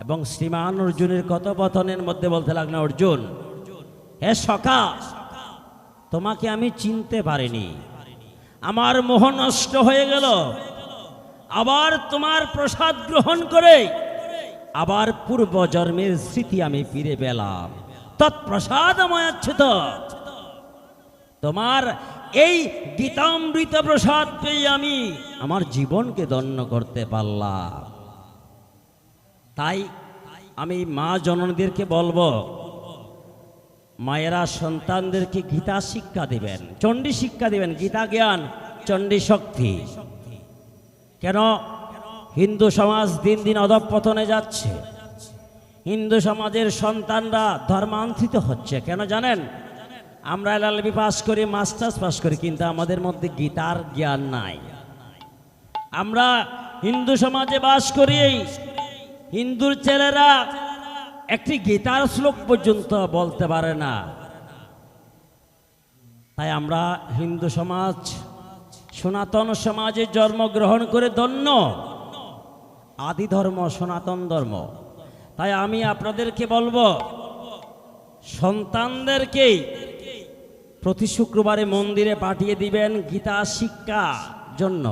এবং শ্রীমান অর্জুনের কথোপকথনের মধ্যে বলতে লাগলেন, অর্জুন হে সখা, তোমাকে আমি চিনতে পারিনি, আমার মোহ নষ্ট হয়ে গেল। আবার তোমার প্রসাদ গ্রহণ করে আবার পূর্ব জন্মের স্মৃতি আমি ফিরে পেলাম। তৎপ্রসাদ ময়াচ্যুত, তোমার এই গীতামৃত প্রসাদ পেয়ে আমি আমার জীবনকে ধন্য করতে পারলাম। তাই আমি মা জননীদেরকে বলবো, মায়েরা সন্তানদেরকে গীতা শিক্ষা দিবেন, চণ্ডী শিক্ষা দিবেন। গীতা জ্ঞান, চণ্ডী শক্তি। কেন হিন্দু সমাজ দিন দিন অধঃপতনে যাচ্ছে? হিন্দু সমাজের সন্তানরা ধর্মান্তরিত হচ্ছে। কেন জানেন? আমরা এলএলবি পাস করি, মাস্টার্স পাস করি, কিন্তু আমাদের মধ্যে গীতার জ্ঞান নাই। আমরা হিন্দু সমাজে বাস করি, হিন্দুর ছেলেরা একটি গীতার শ্লোক পর্যন্ত বলতে পারে না। তাই আমরা হিন্দু সমাজ, সনাতন সমাজে জন্মগ্রহণ করে ধন্য। আদি ধর্ম সনাতন ধর্ম। তাই আমি আপনাদেরকে বলবো, সন্তানদেরকে প্রতি শুক্রবারে মন্দিরে পাঠিয়ে দিবেন গীতা শিক্ষার জন্য।